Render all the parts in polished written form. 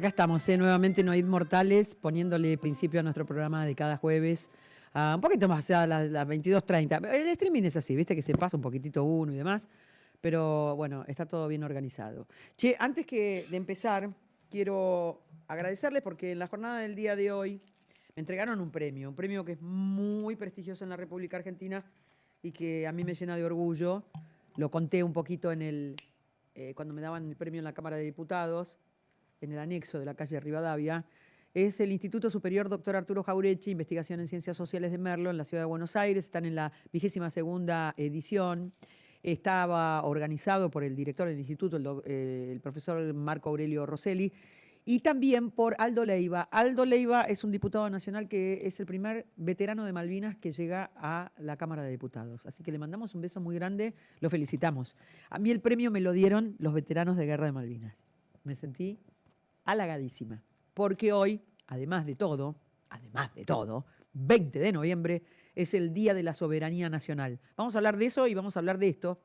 Acá estamos, nuevamente Noid Mortales, poniéndole principio a nuestro programa de cada jueves, un poquito más, o sea, las 22:30. El streaming es así, viste que se pasa un poquitito uno y demás, pero bueno, está todo bien organizado. Che, antes de empezar, quiero agradecerles porque en la jornada del día de hoy me entregaron un premio que es muy prestigioso en la República Argentina y que a mí me llena de orgullo. Lo conté un poquito cuando me daban el premio en la Cámara de Diputados, en el anexo de la calle Rivadavia. Es el Instituto Superior Dr. Arturo Jauretche, Investigación en Ciencias Sociales de Merlo, en la ciudad de Buenos Aires. Están en la 22ª edición. Estaba organizado por el director del instituto, el profesor Marco Aurelio Rosselli, y también por Aldo Leiva. Aldo Leiva es un diputado nacional que es el primer veterano de Malvinas que llega a la Cámara de Diputados. Así que le mandamos un beso muy grande, lo felicitamos. A mí el premio me lo dieron los veteranos de Guerra de Malvinas. Me sentí halagadísima, porque hoy, además de todo, 20 de noviembre, es el Día de la Soberanía Nacional. Vamos a hablar de eso y vamos a hablar de esto,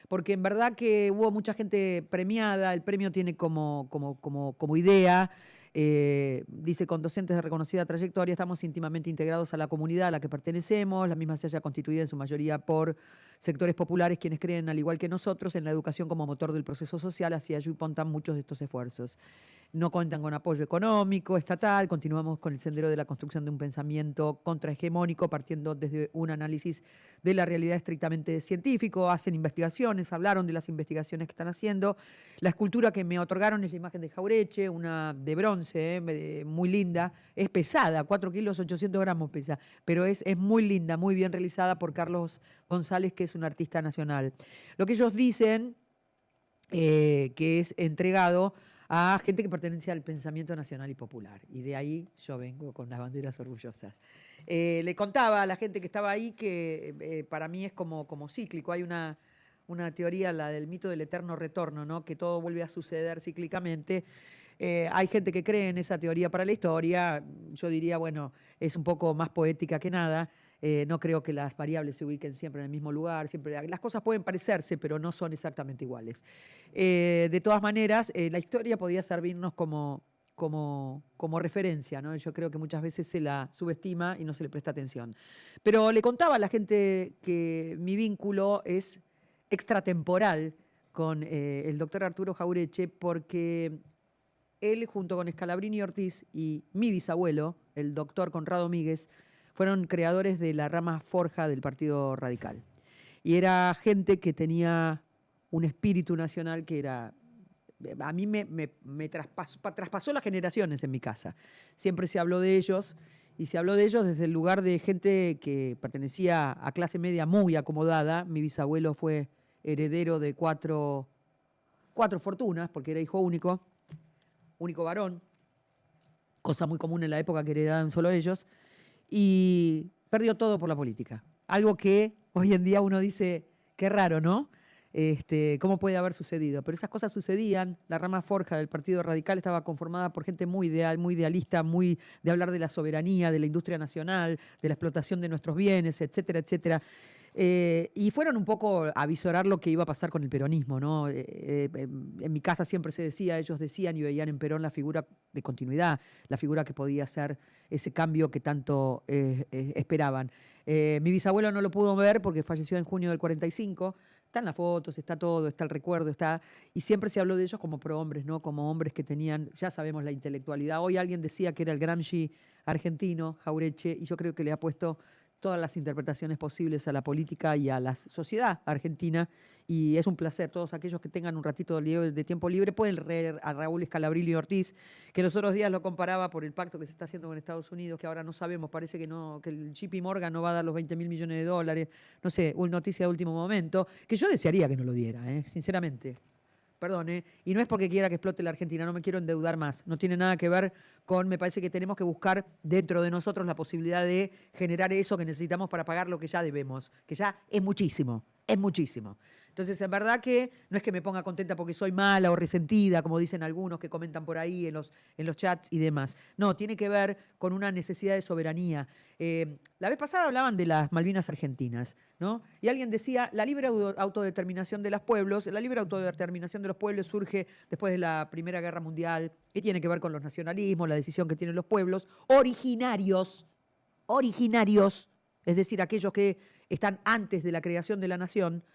porque en verdad que hubo mucha gente premiada. El premio tiene como idea, dice: con docentes de reconocida trayectoria, estamos íntimamente integrados a la comunidad a la que pertenecemos. La misma se haya constituido en su mayoría por sectores populares, quienes creen, al igual que nosotros, en la educación como motor del proceso social. Hacia allí apuntan muchos de estos esfuerzos. No cuentan con apoyo económico, estatal. Continuamos con el sendero de la construcción de un pensamiento contrahegemónico, partiendo desde un análisis de la realidad estrictamente científico. Hacen investigaciones, hablaron de las investigaciones que están haciendo. La escultura que me otorgaron es la imagen de Jauretche, una de bronce, muy linda. Es pesada, 4 kilos, 800 gramos pesa, pero es muy linda, muy bien realizada por Carlos González, que es un artista nacional. Lo que ellos dicen, que es entregado a gente que pertenece al pensamiento nacional y popular. Y de ahí yo vengo con las banderas orgullosas. Le contaba a la gente que estaba ahí que para mí es como cíclico. Hay una teoría, la del mito del eterno retorno, ¿no? Que todo vuelve a suceder cíclicamente. Hay gente que cree en esa teoría para la historia. Yo diría, bueno, es un poco más poética que nada. No creo que las variables se ubiquen siempre en el mismo lugar. Las cosas pueden parecerse, pero no son exactamente iguales. De todas maneras, la historia podría servirnos como referencia, ¿no? Yo creo que muchas veces se la subestima y no se le presta atención. Pero le contaba a la gente que mi vínculo es extratemporal con el doctor Arturo Jauretche, porque él, junto con Scalabrini Ortiz y mi bisabuelo, el doctor Conrado Míguez, fueron creadores de la rama Forja del Partido Radical. Y era gente que tenía un espíritu nacional que era... A mí me traspasó las generaciones en mi casa. Siempre se habló de ellos, y se habló de ellos desde el lugar de gente que pertenecía a clase media muy acomodada. Mi bisabuelo fue heredero de cuatro fortunas, porque era hijo único varón, cosa muy común en la época que heredaban solo ellos, y perdió todo por la política. Algo que hoy en día uno dice, qué raro, ¿no? ¿Cómo puede haber sucedido? Pero esas cosas sucedían. La rama Forja del Partido Radical estaba conformada por gente muy ideal, muy idealista, muy de hablar de la soberanía, de la industria nacional, de la explotación de nuestros bienes, etcétera, etcétera. Y fueron un poco a visorar lo que iba a pasar con el peronismo, ¿no? En mi casa siempre se decía, ellos decían y veían en Perón la figura de continuidad, la figura que podía ser ese cambio que tanto esperaban. Mi bisabuelo no lo pudo ver porque falleció en junio del 45. Están las fotos, está todo, está el recuerdo, y siempre se habló de ellos como prohombres, ¿no? Como hombres que tenían, ya sabemos, la intelectualidad. Hoy alguien decía que era el Gramsci argentino, Jauretche, y yo creo que le ha puesto todas las interpretaciones posibles a la política y a la sociedad argentina, y es un placer. Todos aquellos que tengan un ratito de tiempo libre pueden leer a Raúl Scalabrini Ortiz, que los otros días lo comparaba por el pacto que se está haciendo con Estados Unidos, que ahora no sabemos, parece que no, que el JP Morgan no va a dar los 20.000 millones de dólares, no sé, una noticia de último momento, que yo desearía que no lo diera, sinceramente. Perdón, y no es porque quiera que explote la Argentina, no me quiero endeudar más. No tiene nada que ver con, me parece que tenemos que buscar dentro de nosotros la posibilidad de generar eso que necesitamos para pagar lo que ya debemos, que ya es muchísimo. Es muchísimo. Entonces, en verdad que no es que me ponga contenta porque soy mala o resentida, como dicen algunos que comentan por ahí en los chats y demás. No, tiene que ver con una necesidad de soberanía. La vez pasada hablaban de las Malvinas argentinas, ¿no? Y alguien decía, la libre autodeterminación de los pueblos, la libre autodeterminación de los pueblos surge después de la Primera Guerra Mundial y tiene que ver con los nacionalismos, la decisión que tienen los pueblos originarios, es decir, aquellos que están antes de la creación de la nación,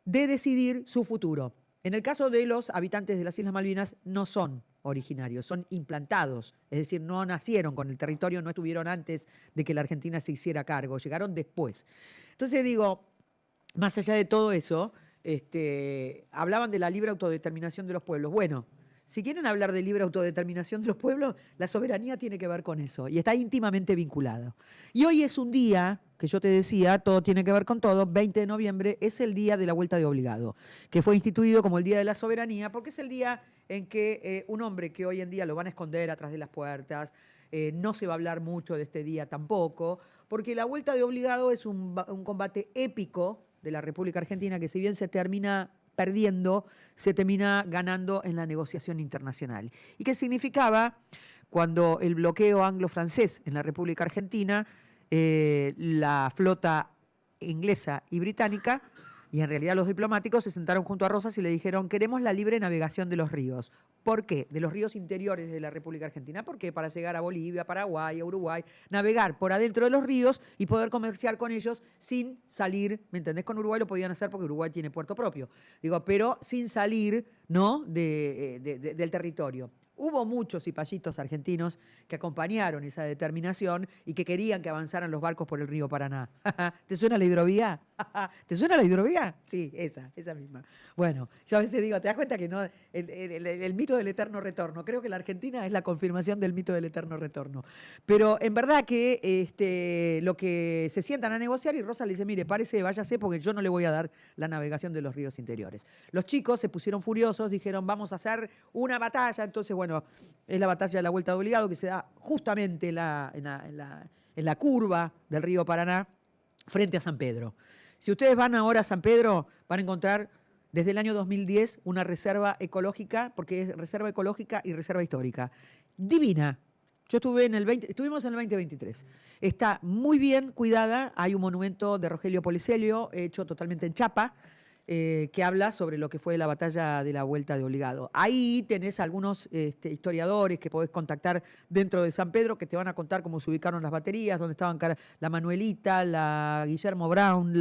de decidir su futuro. En el caso de los habitantes de las Islas Malvinas, no son originarios, son implantados, es decir, no nacieron con el territorio, no estuvieron antes de que la Argentina se hiciera cargo, llegaron después. Entonces digo, más allá de todo eso, hablaban de la libre autodeterminación de los pueblos. Bueno, si quieren hablar de libre autodeterminación de los pueblos, la soberanía tiene que ver con eso y está íntimamente vinculado. Y hoy es un día, que yo te decía, todo tiene que ver con todo, 20 de noviembre es el día de la vuelta de obligado, que fue instituido como el Día de la Soberanía, porque es el día en que un hombre que hoy en día lo van a esconder atrás de las puertas, no se va a hablar mucho de este día tampoco, porque la vuelta de obligado es un combate épico de la República Argentina que si bien se termina perdiendo, se termina ganando en la negociación internacional. ¿Y qué significaba? Cuando el bloqueo anglo-francés en la República Argentina, la flota inglesa y británica, y en realidad los diplomáticos se sentaron junto a Rosas y le dijeron, queremos la libre navegación de los ríos. ¿Por qué? De los ríos interiores de la República Argentina. ¿Por qué? Para llegar a Bolivia, Paraguay, a Uruguay, navegar por adentro de los ríos y poder comerciar con ellos sin salir, ¿me entendés? Con Uruguay lo podían hacer porque Uruguay tiene puerto propio. Digo, pero sin salir, ¿no? Del territorio. Hubo muchos cipallitos argentinos que acompañaron esa determinación y que querían que avanzaran los barcos por el río Paraná. ¿Te suena la hidrovía? ¿Te suena la hidrovía? Sí, esa misma. Bueno, yo a veces digo, ¿te das cuenta que no? El mito del eterno retorno. Creo que la Argentina es la confirmación del mito del eterno retorno. Pero en verdad que lo que se sientan a negociar y Rosa le dice, mire, párese, váyase porque yo no le voy a dar la navegación de los ríos interiores. Los chicos se pusieron furiosos, dijeron, vamos a hacer una batalla. Entonces, bueno, es la batalla de la vuelta de obligado que se da justamente en la curva del río Paraná frente a San Pedro. Si ustedes van ahora a San Pedro, van a encontrar desde el año 2010 una reserva ecológica, porque es reserva ecológica y reserva histórica. Divina. Yo estuvimos en el 2023. Está muy bien cuidada. Hay un monumento de Rogelio Policelio hecho totalmente en chapa, que habla sobre lo que fue la batalla de la vuelta de obligado. Ahí tenés algunos historiadores que podés contactar dentro de San Pedro que te van a contar cómo se ubicaron las baterías, dónde estaban la Manuelita, la Guillermo Brown,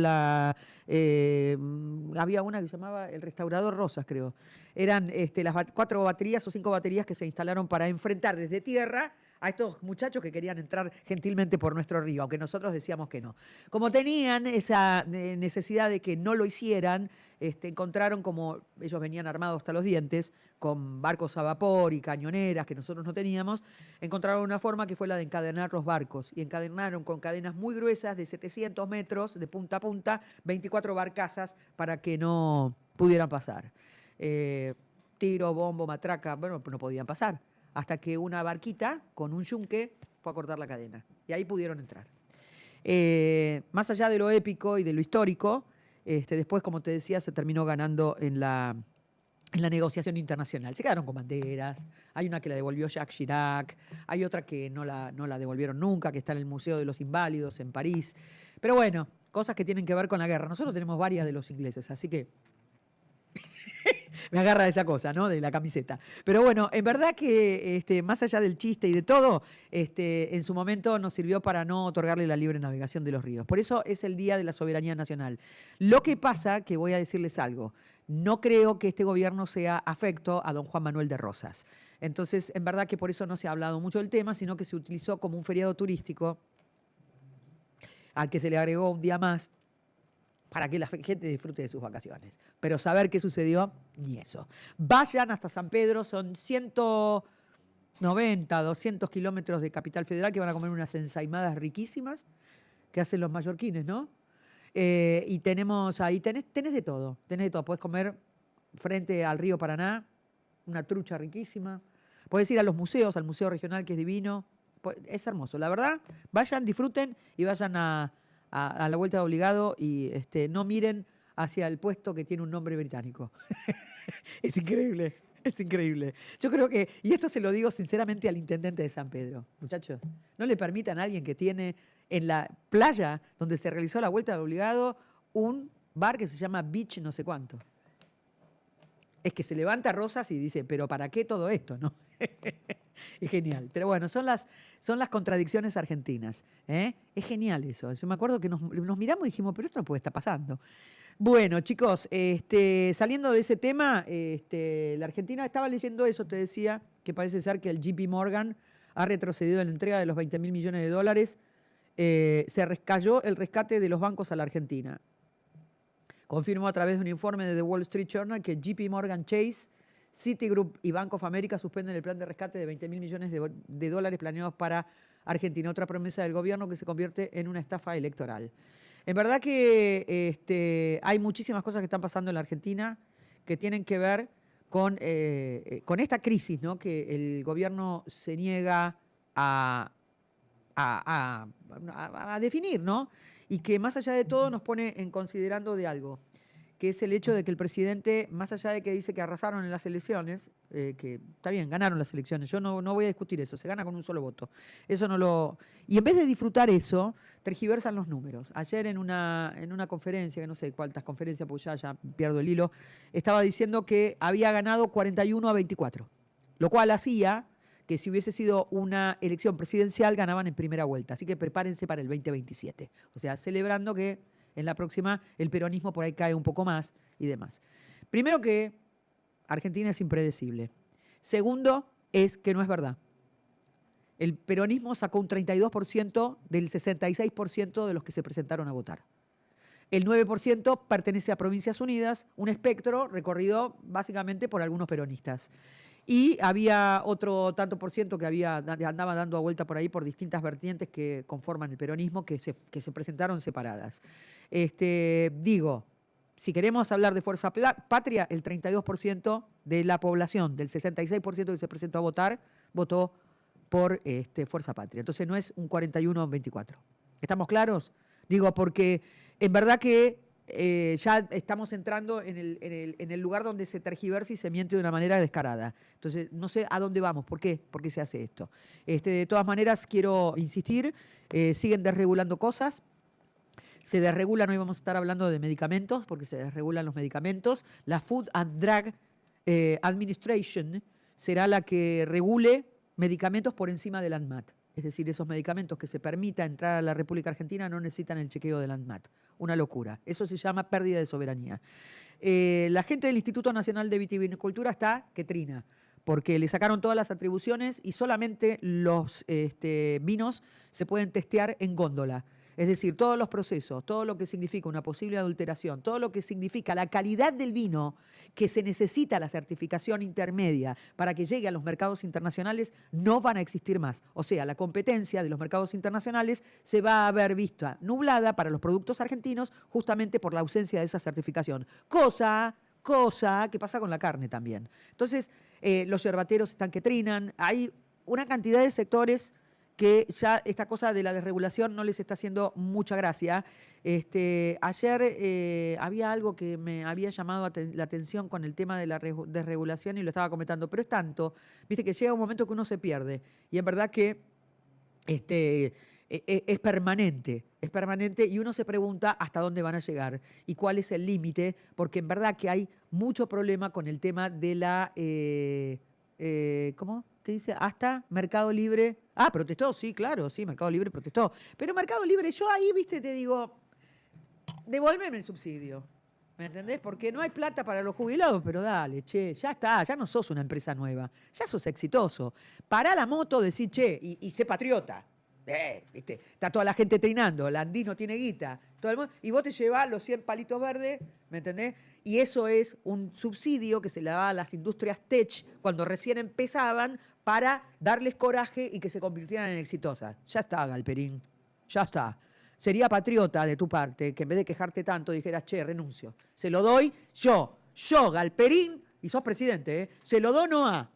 había una que se llamaba el Restaurador Rosas, creo. Eran las 4 baterías o 5 baterías que se instalaron para enfrentar desde tierra a estos muchachos que querían entrar gentilmente por nuestro río, aunque nosotros decíamos que no. Como tenían esa necesidad de que no lo hicieran, encontraron, como ellos venían armados hasta los dientes, con barcos a vapor y cañoneras que nosotros no teníamos, encontraron una forma que fue la de encadenar los barcos. Y encadenaron con cadenas muy gruesas de 700 metros de punta a punta, 24 barcazas para que no pudieran pasar. Tiro, bombo, matraca, bueno, no podían pasar. Hasta que una barquita con un yunque fue a cortar la cadena. Y ahí pudieron entrar. Más allá de lo épico y de lo histórico, después, como te decía, se terminó ganando en la negociación internacional. Se quedaron con banderas. Hay una que la devolvió Jacques Chirac. Hay otra que no la devolvieron nunca, que está en el Museo de los Inválidos en París. Pero bueno, cosas que tienen que ver con la guerra. Nosotros tenemos varias de los ingleses, así que me agarra esa cosa, ¿no? De la camiseta. Pero bueno, en verdad que más allá del chiste y de todo, en su momento nos sirvió para no otorgarle la libre navegación de los ríos. Por eso es el Día de la Soberanía Nacional. Lo que pasa, que voy a decirles algo, no creo que este gobierno sea afecto a don Juan Manuel de Rosas. Entonces, en verdad que por eso no se ha hablado mucho del tema, sino que se utilizó como un feriado turístico al que se le agregó un día más para que la gente disfrute de sus vacaciones. Pero saber qué sucedió, ni eso. Vayan hasta San Pedro, son 190, 200 kilómetros de Capital Federal que van a comer unas ensaimadas riquísimas que hacen los mallorquines, ¿no? Y tenemos ahí, tenés de todo, Podés comer frente al río Paraná, una trucha riquísima. Podés ir a los museos, al Museo Regional, que es divino. Es hermoso, la verdad. Vayan, disfruten y vayan a la vuelta de obligado y no miren hacia el puesto que tiene un nombre británico. Es increíble, es increíble. Yo creo que, y esto se lo digo sinceramente al intendente de San Pedro, muchachos, no le permitan a alguien que tiene en la playa donde se realizó la vuelta de obligado un bar que se llama Beach no sé cuánto. Es que se levanta Rosas y dice, pero ¿para qué todo esto? ¿No? Es genial. Pero bueno, son las contradicciones argentinas. ¿Eh? Es genial eso. Yo me acuerdo que nos miramos y dijimos, pero esto no puede estar pasando. Bueno, chicos, saliendo de ese tema, la Argentina, estaba leyendo eso, te decía, que parece ser que el JP Morgan ha retrocedido en la entrega de los 20.000 millones de dólares. Se cayó el rescate de los bancos a la Argentina. Confirmó a través de un informe de The Wall Street Journal que JP Morgan Chase, Citigroup y Bank of America suspenden el plan de rescate de 20.000 millones de dólares planeados para Argentina. Otra promesa del gobierno que se convierte en una estafa electoral. En verdad que hay muchísimas cosas que están pasando en la Argentina que tienen que ver con esta crisis, ¿no? Que el gobierno se niega a definir, ¿no? Y que más allá de todo nos pone en considerando de algo, que es el hecho de que el presidente, más allá de que dice que arrasaron en las elecciones, que está bien, ganaron las elecciones, yo no voy a discutir eso, se gana con un solo voto. Eso no lo... Y en vez de disfrutar eso, tergiversan los números. Ayer en una conferencia, que no sé cuántas conferencias, pues ya pierdo el hilo, estaba diciendo que había ganado 41-24, lo cual hacía que si hubiese sido una elección presidencial ganaban en primera vuelta. Así que prepárense para el 2027. O sea, celebrando que en la próxima el peronismo por ahí cae un poco más y demás. Primero que Argentina es impredecible. Segundo es que no es verdad. El peronismo sacó un 32% del 66% de los que se presentaron a votar. El 9% pertenece a Provincias Unidas, un espectro recorrido básicamente por algunos peronistas. Y había otro tanto por ciento que andaba dando a vuelta por ahí por distintas vertientes que conforman el peronismo que se presentaron separadas. Digo, si queremos hablar de Fuerza Patria, el 32% de la población, del 66% que se presentó a votar, votó por Fuerza Patria. Entonces no es un 41-24. ¿Estamos claros? Digo, porque en verdad que ya estamos entrando en el lugar donde se tergiversa y se miente de una manera descarada. Entonces, no sé a dónde vamos, ¿por qué? ¿Por qué se hace esto? De todas maneras, quiero insistir, siguen desregulando cosas. Se desregulan, hoy vamos a estar hablando de medicamentos, porque se desregulan los medicamentos. La Food and Drug Administration será la que regule medicamentos por encima del ANMAT. Es decir, esos medicamentos que se permita entrar a la República Argentina no necesitan el chequeo del ANMAT. Una locura. Eso se llama pérdida de soberanía. La gente del Instituto Nacional de Vitivinicultura está que trina, porque le sacaron todas las atribuciones y solamente los vinos se pueden testear en góndola. Es decir, todos los procesos, todo lo que significa una posible adulteración, todo lo que significa la calidad del vino que se necesita la certificación intermedia para que llegue a los mercados internacionales, no van a existir más. O sea, la competencia de los mercados internacionales se va a ver vista nublada para los productos argentinos justamente por la ausencia de esa certificación. Cosa que pasa con la carne también. Entonces, los yerbateros están que trinan, hay una cantidad de sectores que ya esta cosa de la desregulación no les está haciendo mucha gracia. Ayer había algo que me había llamado la atención con el tema de la desregulación y lo estaba comentando, pero es tanto, viste, que llega un momento que uno se pierde. Y en verdad que es permanente y uno se pregunta hasta dónde van a llegar y cuál es el límite, porque en verdad que hay mucho problema con el tema de la... ¿cómo? ¿Qué dice? Hasta Mercado Libre. Ah, protestó, sí, claro, sí, Mercado Libre protestó. Pero Mercado Libre, yo ahí, viste, te digo, devuélveme el subsidio. ¿Me entendés? Porque no hay plata para los jubilados, pero dale, che, ya está, ya no sos una empresa nueva, ya sos exitoso. Pará la moto, decís, che, y sé patriota. ¿Viste? Está toda la gente trinando, Landís no tiene guita, todo el mundo, y vos te llevás los 100 palitos verdes, ¿me entendés? Y eso es un subsidio que se le daba a las industrias tech cuando recién empezaban para darles coraje y que se convirtieran en exitosas. Ya está, Galperín, ya está. Sería patriota de tu parte que en vez de quejarte tanto dijeras, che, renuncio. Se lo doy yo, Galperín, y sos presidente, ¿eh? Se lo dono a...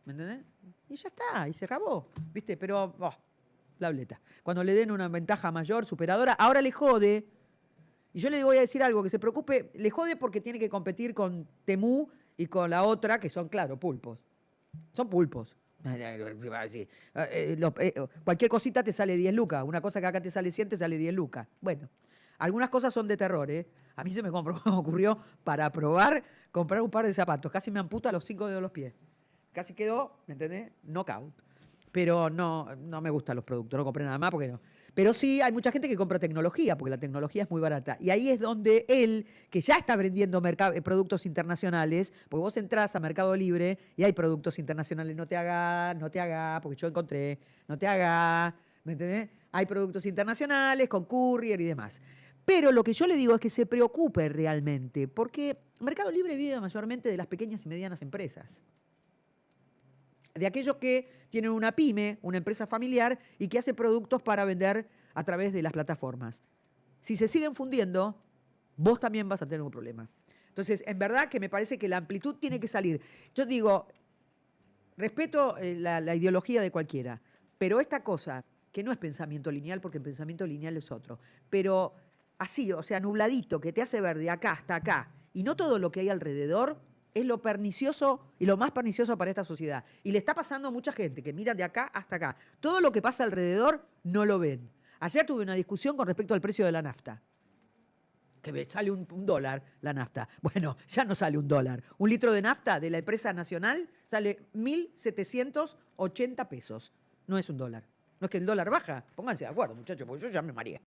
¿Me entendés? Y ya está, y se acabó, ¿viste? Pero... la boleta. Cuando le den una ventaja mayor, superadora, ahora le jode Y yo le voy a decir algo, que se preocupe, le jode porque tiene que competir con Temu y con la otra, que son, claro, pulpos. Son pulpos. Cualquier cosita te sale 10 lucas. Una cosa que acá te sale 100 te sale 10 lucas. Bueno, algunas cosas son de terror, ¿eh? A mí se me ocurrió para probar comprar un par de zapatos. Casi me amputa los 5 dedos de los pies. Casi quedó, ¿me entendés? Knockout. Pero no me gustan los productos, no compré nada más porque no. Pero sí, hay mucha gente que compra tecnología, porque la tecnología es muy barata. Y ahí es donde él, que ya está vendiendo productos internacionales, porque vos entrás a Mercado Libre y hay productos internacionales, no te haga, porque yo encontré, no te haga, ¿me entendés? Hay productos internacionales con courier y demás. Pero lo que yo le digo es que se preocupe realmente, porque Mercado Libre vive mayormente de las pequeñas y medianas empresas. De aquellos que tienen una pyme, una empresa familiar, y que hace productos para vender a través de las plataformas. Si se siguen fundiendo, vos también vas a tener un problema. Entonces, en verdad que me parece que la amplitud tiene que salir. Yo digo, respeto la ideología de cualquiera, pero esta cosa, que no es pensamiento lineal, porque el pensamiento lineal es otro, pero así, o sea, nubladito, que te hace ver de acá hasta acá, y no todo lo que hay alrededor, es lo pernicioso y lo más pernicioso para esta sociedad. Y le está pasando a mucha gente que mira de acá hasta acá. Todo lo que pasa alrededor no lo ven. Ayer tuve una discusión con respecto al precio de la nafta. Que sale un dólar la nafta. Bueno, ya no sale un dólar. Un litro de nafta de la empresa nacional sale 1.780 pesos. No es un dólar. No es que el dólar baja. Pónganse de acuerdo, muchachos, porque yo ya me mareé.